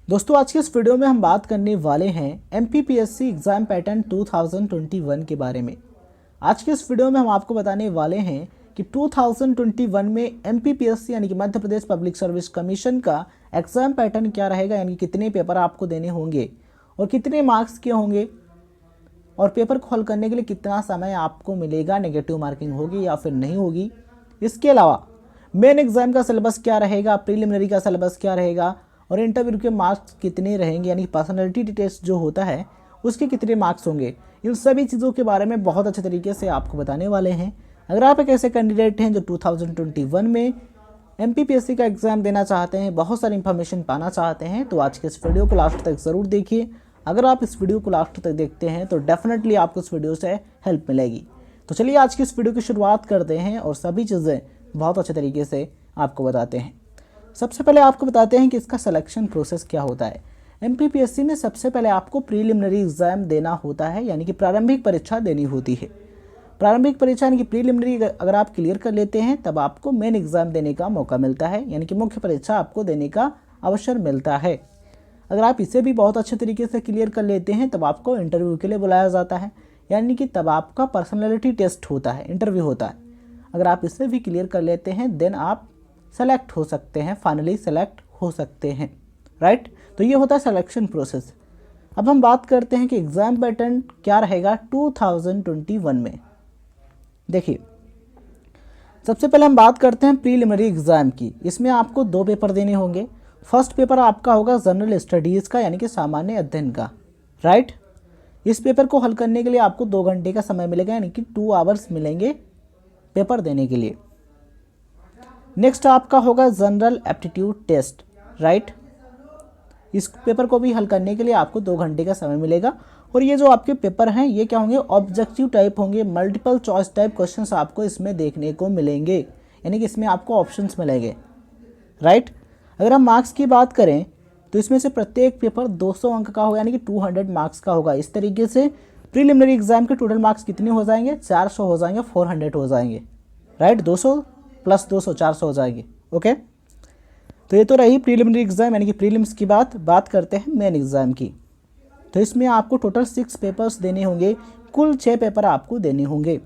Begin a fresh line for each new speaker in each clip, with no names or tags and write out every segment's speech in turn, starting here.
दोस्तों आज के इस वीडियो में हम बात करने वाले हैं एमपीपीएससी एग्ज़ाम पैटर्न 2021 के बारे में। आज के इस वीडियो में हम आपको बताने वाले हैं कि 2021 में एमपीपीएससी यानी कि Madhya Pradesh public service commission का एग्ज़ाम पैटर्न क्या रहेगा, यानी कि कितने पेपर आपको देने होंगे और कितने मार्क्स के होंगे और पेपर को हल करने के लिए कितना समय आपको मिलेगा, नेगेटिव मार्किंग होगी या फिर नहीं होगी। इसके अलावा मेन एग्ज़ाम का सिलेबस क्या रहेगा, प्रीलिमिनरी का सिलेबस क्या रहेगा और इंटरव्यू के मार्क्स कितने रहेंगे, यानी पर्सनैलिटी टेस्ट जो होता है उसके कितने मार्क्स होंगे। इन सभी चीज़ों के बारे में बहुत अच्छे तरीके से आपको बताने वाले हैं। अगर आप एक ऐसे कैंडिडेट हैं जो 2021 में एमपीपीएससी का एग्ज़ाम देना चाहते हैं, बहुत सारी इन्फॉर्मेशन पाना चाहते हैं, तो आज के इस वीडियो को लास्ट तक ज़रूर देखिए। अगर आप इस वीडियो को लास्ट तक देखते हैं तो डेफिनेटली आपको इस वीडियो से हेल्प मिलेगी। तो चलिए आज की इस वीडियो की शुरुआत करते हैं और सभी चीज़ें बहुत अच्छे तरीके से आपको बताते हैं। सबसे पहले आपको बताते हैं कि इसका सिलेक्शन प्रोसेस क्या होता है। एमपीपीएससी में सबसे पहले आपको प्रीलिमिनरी एग्ज़ाम देना होता है, यानी कि प्रारंभिक परीक्षा देनी होती है। प्रारंभिक परीक्षा यानी कि प्रीलिमिनरी अगर आप क्लियर कर लेते हैं तब आपको मेन एग्ज़ाम देने का मौका मिलता है, यानी कि मुख्य परीक्षा आपको देने का अवसर मिलता है। अगर आप इसे भी बहुत अच्छे तरीके से क्लियर कर लेते हैं तब आपको इंटरव्यू के लिए बुलाया जाता है, यानी कि तब आपका पर्सनैलिटी टेस्ट होता है, इंटरव्यू होता है। अगर आप इसे भी क्लियर कर लेते हैं देन आप सेलेक्ट हो सकते हैं, फाइनली सेलेक्ट हो सकते हैं, राइट। तो ये होता है सिलेक्शन प्रोसेस। अब हम बात करते हैं कि एग्ज़ाम पैटर्न क्या रहेगा 2021 में। देखिए सबसे पहले हम बात करते हैं प्रीलिमिनरी एग्ज़ाम की। इसमें आपको 2 पेपर देने होंगे। फर्स्ट पेपर आपका होगा जनरल स्टडीज़ का, यानी कि सामान्य अध्ययन का, राइट। इस पेपर को हल करने के लिए आपको 2 घंटे का समय मिलेगा, यानी कि 2 आवर्स मिलेंगे पेपर देने के लिए। नेक्स्ट आपका होगा जनरल एप्टीट्यूड टेस्ट, राइट। इस पेपर को भी हल करने के लिए आपको 2 घंटे का समय मिलेगा। और ये जो आपके पेपर हैं ये क्या होंगे, ऑब्जेक्टिव टाइप होंगे, मल्टीपल चॉइस टाइप क्वेश्चंस आपको इसमें देखने को मिलेंगे, यानी कि इसमें आपको ऑप्शंस मिलेंगे, राइट। अगर हम मार्क्स की बात करें तो इसमें से प्रत्येक पेपर 200 अंक का होगा, यानी कि 200 मार्क्स का होगा। इस तरीके से प्रीलिमिनरी एग्जाम के टोटल मार्क्स कितने हो जाएंगे, 400 हो जाएंगे, 400 हो जाएंगे, राइट। 200 प्लस 200 400 हो जाएंगे, ओके। तो ये तो रही प्रीलिमिनरी एग्जाम यानी कि प्रीलिम्स की बात करते हैं मेन एग्जाम की। तो इसमें आपको टोटल 6 पेपर्स देने होंगे, कुल 6 पेपर आपको देने होंगे।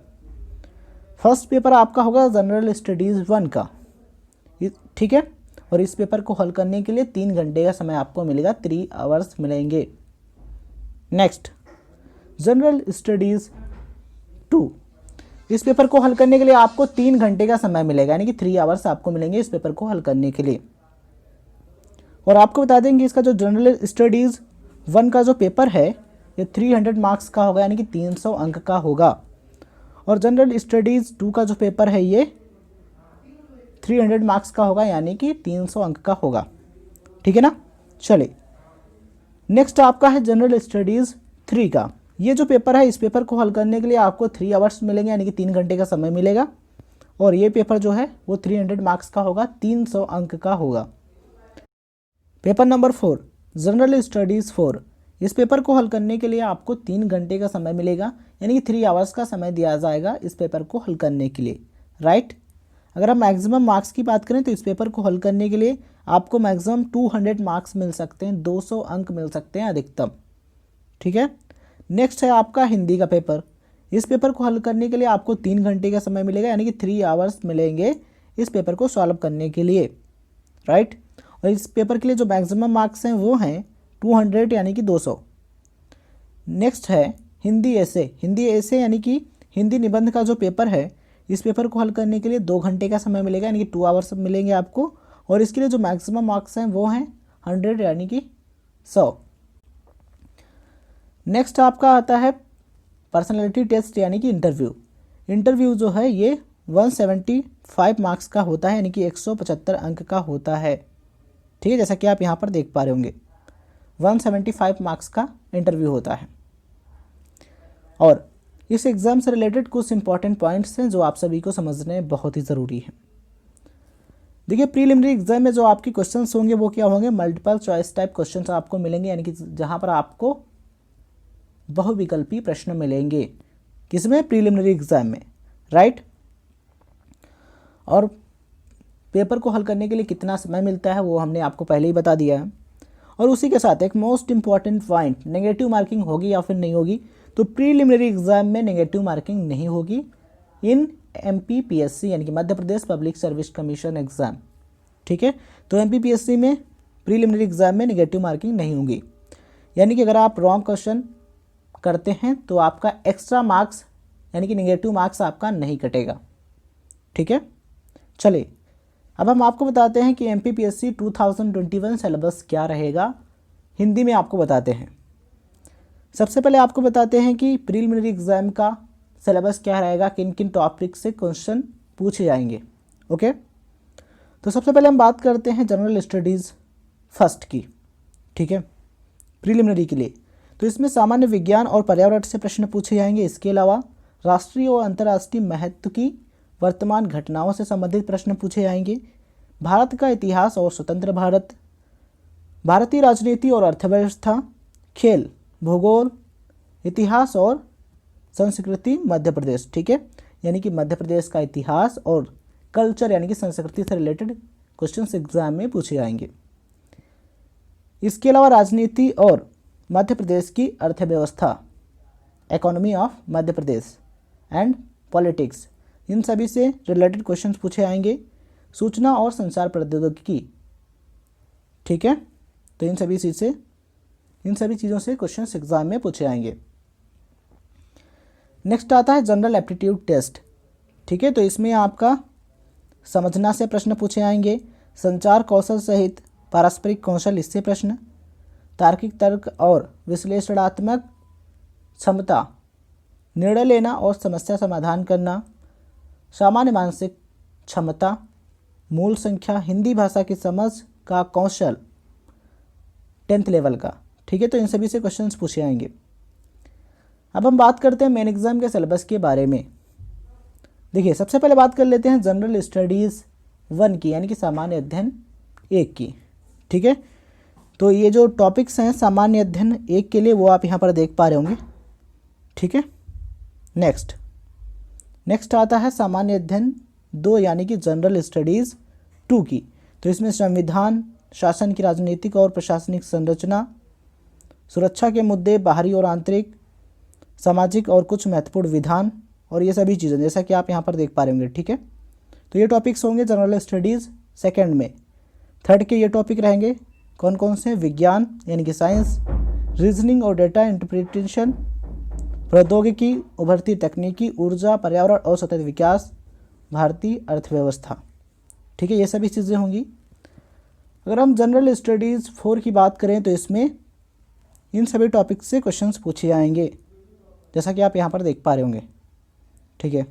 फर्स्ट पेपर आपका होगा जनरल स्टडीज़ 1 का, ठीक है। और इस पेपर को हल करने के लिए 3 घंटे का समय आपको मिलेगा, 3 आवर्स मिलेंगे। नेक्स्ट जनरल स्टडीज़ 2, इस पेपर को हल करने के लिए आपको 3 घंटे का समय मिलेगा, यानी कि 3 आवर्स आपको मिलेंगे इस पेपर को हल करने के लिए। और आपको बता देंगे इसका जो जनरल स्टडीज़ 1 का जो पेपर है ये 300 मार्क्स का होगा, यानी कि 300 अंक का होगा। और जनरल स्टडीज़ 2 का जो पेपर है ये 300 मार्क्स का होगा, यानी कि 300 अंक का होगा, ठीक है ना। चलिए नेक्स्ट आपका है जनरल स्टडीज़ 3 का। ये जो पेपर है इस पेपर को हल करने के लिए आपको 3 आवर्स मिलेंगे, यानी कि 3 घंटे का समय मिलेगा। और ये पेपर जो है वो 300 मार्क्स का होगा, 300 अंक का होगा। पेपर नंबर 4 जनरल स्टडीज़ 4, इस पेपर को हल करने के लिए आपको 3 घंटे का समय मिलेगा, यानी कि 3 आवर्स का समय दिया जाएगा इस पेपर को हल करने के लिए, राइट। अगर हम मैक्सिमम मार्क्स की बात करें तो इस पेपर को हल करने के लिए आपको मैक्सिमम 200 मार्क्स मिल सकते हैं, 200 अंक मिल सकते हैं अधिकतम, ठीक है। नेक्स्ट है आपका हिंदी का पेपर। इस पेपर को हल करने के लिए आपको 3 घंटे का समय मिलेगा, यानी कि 3 आवर्स मिलेंगे इस पेपर को सॉल्व करने के लिए, राइट। और इस पेपर के लिए जो मैक्सिमम मार्क्स हैं वो हैं 200, यानी कि 200। नेक्स्ट है हिंदी ऐसे यानी कि हिंदी निबंध का जो पेपर है इस पेपर को हल करने के लिए 2 घंटे का समय मिलेगा, यानी कि 2 आवर्स मिलेंगे आपको। और इसके लिए जो मैक्सिमम मार्क्स हैं वो हैं 100, यानी कि 100। नेक्स्ट आपका आता है पर्सनैलिटी टेस्ट, यानी कि इंटरव्यू जो है ये 175 मार्क्स का होता है, यानी कि 175 अंक का होता है, ठीक है। जैसा कि आप यहाँ पर देख पा रहे होंगे 175 मार्क्स का इंटरव्यू होता है। और इस एग्ज़ाम से रिलेटेड कुछ इंपॉर्टेंट पॉइंट्स हैं जो आप सभी को समझने बहुत ही ज़रूरी है। देखिए प्रीलिमिनरी एग्जाम में जो आपके क्वेश्चंस होंगे वो क्या होंगे, मल्टीपल चॉइस टाइप क्वेश्चंस आपको मिलेंगे, यानी कि जहाँ पर आपको बहुविकल्पी प्रश्न मिलेंगे, किसमें, प्रीलिमिनरी एग्जाम में, राइट। और पेपर को हल करने के लिए कितना समय मिलता है वो हमने आपको पहले ही बता दिया है। और उसी के साथ एक most important point, negative marking होगी या फिर नहीं होगी। तो प्रीलिमिनरी एग्जाम में नेगेटिव मार्किंग नहीं होगी इन MPPSC यानी कि Madhya Pradesh public service commission exam. ठीक है, तो MPPSC में प्रीलिमिनरी एग्जाम में नेगेटिव मार्किंग नहीं होगी, यानी कि अगर आप रॉन्ग क्वेश्चन करते हैं तो आपका एक्स्ट्रा मार्क्स यानी कि नेगेटिव मार्क्स आपका नहीं कटेगा। ठीक है, चलिए अब हम आपको बताते हैं कि MPPSC 2021 सिलेबस क्या रहेगा, हिंदी में आपको बताते हैं। सबसे पहले आपको बताते हैं कि प्रीलिमिनरी एग्जाम का सिलेबस क्या रहेगा, किन किन टॉपिक से क्वेश्चन पूछे जाएंगे। ओके, तो सबसे पहले हम बात करते हैं जनरल स्टडीज़ फर्स्ट की। ठीक है, प्रीलिमिनरी के लिए तो इसमें सामान्य विज्ञान और पर्यावरण से प्रश्न पूछे जाएंगे। इसके अलावा राष्ट्रीय और अंतर्राष्ट्रीय महत्व की वर्तमान घटनाओं से संबंधित प्रश्न पूछे जाएंगे। भारत का इतिहास और स्वतंत्र भारत, भारतीय राजनीति और अर्थव्यवस्था, खेल, भूगोल, इतिहास और संस्कृति मध्य प्रदेश। ठीक है, यानी कि मध्य प्रदेश का इतिहास और कल्चर यानी कि संस्कृति से रिलेटेड क्वेश्चंस एग्जाम में पूछे जाएंगे। इसके अलावा राजनीति और मध्य प्रदेश की अर्थव्यवस्था, economy of Madhya Pradesh and politics, इन सभी से रिलेटेड क्वेश्चंस पूछे जाएंगे। सूचना और संचार प्रौद्योगिकी, ठीक है, तो इन सभी चीज़ों से क्वेश्चंस एग्जाम में पूछे जाएंगे। नेक्स्ट आता है जनरल एप्टीट्यूड टेस्ट। ठीक है, तो इसमें आपका समझना से प्रश्न पूछे जाएंगे, संचार कौशल सहित पारस्परिक कौशल इससे प्रश्न, तार्किक तर्क और विश्लेषणात्मक क्षमता, निर्णय लेना और समस्या समाधान करना, सामान्य मानसिक क्षमता, मूल संख्या, हिंदी भाषा की समझ का कौशल 10th लेवल का। ठीक है, तो इन सभी से क्वेश्चंस पूछे जाएंगे। अब हम बात करते हैं मेन एग्जाम के सिलेबस के बारे में। देखिए, सबसे पहले बात कर लेते हैं जनरल स्टडीज़ 1 की, यानी कि सामान्य अध्ययन 1 की। ठीक है, तो ये जो टॉपिक्स हैं सामान्य अध्ययन 1 के लिए वो आप यहाँ पर देख पा रहे होंगे। ठीक है, नेक्स्ट आता है सामान्य अध्ययन 2 यानी कि जनरल स्टडीज़ 2 की। तो इसमें संविधान, शासन की राजनीतिक और प्रशासनिक संरचना, सुरक्षा के मुद्दे, बाहरी और आंतरिक, सामाजिक और कुछ महत्वपूर्ण विधान और ये सभी चीज़ें, जैसा कि आप यहाँ पर देख पा रहे होंगे। ठीक है, तो ये टॉपिक्स होंगे जनरल स्टडीज़ सेकंड में। थर्ड के ये टॉपिक रहेंगे कौन कौन से, विज्ञान यानी कि साइंस, रीजनिंग और डेटा इंटरप्रिटेशन, प्रौद्योगिकी, उभरती तकनीकी, ऊर्जा, पर्यावरण और सतत विकास, भारतीय अर्थव्यवस्था। ठीक है, ये सभी चीज़ें होंगी। अगर हम जनरल स्टडीज़ 4 की बात करें तो इसमें इन सभी टॉपिक से क्वेश्चंस पूछे जाएंगे, जैसा कि आप यहाँ पर देख पा रहे होंगे। ठीक है,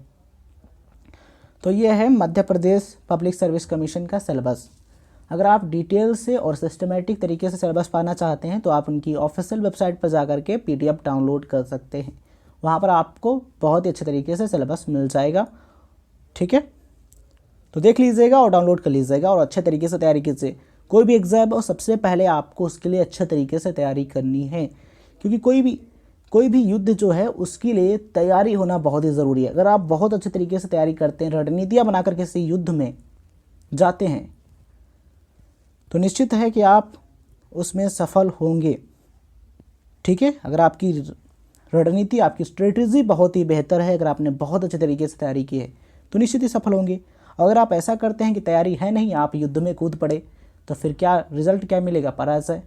तो ये है Madhya Pradesh public service commission का सिलेबस। अगर आप डिटेल से और सिस्टमेटिक तरीके से सिलेबस पाना चाहते हैं तो आप उनकी ऑफिशियल वेबसाइट पर जा कर के PDF डाउनलोड कर सकते हैं। वहाँ पर आपको बहुत ही अच्छे तरीके से सिलेबस मिल जाएगा। ठीक है, तो देख लीजिएगा और डाउनलोड कर लीजिएगा और अच्छे तरीके से तैयारी कीजिए। कोई भी एग्जाम हो सबसे पहले आपको उसके लिए अच्छे तरीके से तैयारी करनी है, क्योंकि कोई भी युद्ध जो है उसके लिए तैयारी होना बहुत ही ज़रूरी है। अगर आप बहुत अच्छे तरीके से तैयारी करते हैं, रणनीतियाँ बनाकर किसी युद्ध में जाते हैं तो निश्चित है कि आप उसमें सफल होंगे। ठीक है, अगर आपकी रणनीति, आपकी स्ट्रेटजी बहुत ही बेहतर है, अगर आपने बहुत अच्छे तरीके से तैयारी की है तो निश्चित ही सफल होंगे। अगर आप ऐसा करते हैं कि तैयारी है नहीं, आप युद्ध में कूद पड़े, तो फिर क्या रिजल्ट क्या मिलेगा, पराजय,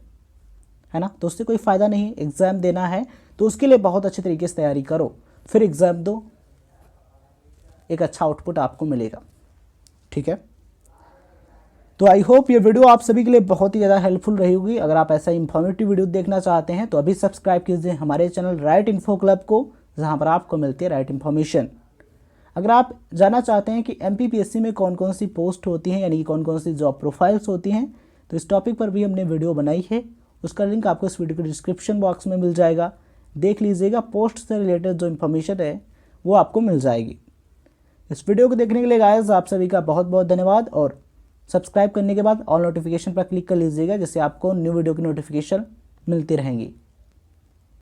है ना। तो उससे कोई फ़ायदा नहीं। एग्ज़ाम देना है तो उसके लिए बहुत अच्छे तरीके से तैयारी करो, फिर एग्ज़ाम दो, एक अच्छा आउटपुट आपको मिलेगा। ठीक है, तो आई होप ये वीडियो आप सभी के लिए बहुत ही ज़्यादा हेल्पफुल रही होगी। अगर आप ऐसा इंफॉर्मेटिव वीडियो देखना चाहते हैं तो अभी सब्सक्राइब कीजिए हमारे चैनल राइट इन्फो क्लब को, जहां पर आपको मिलती है राइट इन्फॉर्मेशन। अगर आप जानना चाहते हैं कि MPPSC में कौन कौन सी पोस्ट होती हैं, यानी कि कौन कौन सी जॉब प्रोफाइल्स होती हैं, तो इस टॉपिक पर भी हमने वीडियो बनाई है। उसका लिंक आपको इस वीडियो के डिस्क्रिप्शन बॉक्स में मिल जाएगा, देख लीजिएगा। पोस्ट से रिलेटेड जो इन्फॉर्मेशन है वो आपको मिल जाएगी। इस वीडियो को देखने के लिए गाइस आप सभी का बहुत बहुत धन्यवाद, और सब्सक्राइब करने के बाद ऑल नोटिफिकेशन पर क्लिक कर लीजिएगा, जिससे आपको न्यू वीडियो की नोटिफिकेशन मिलती रहेंगी।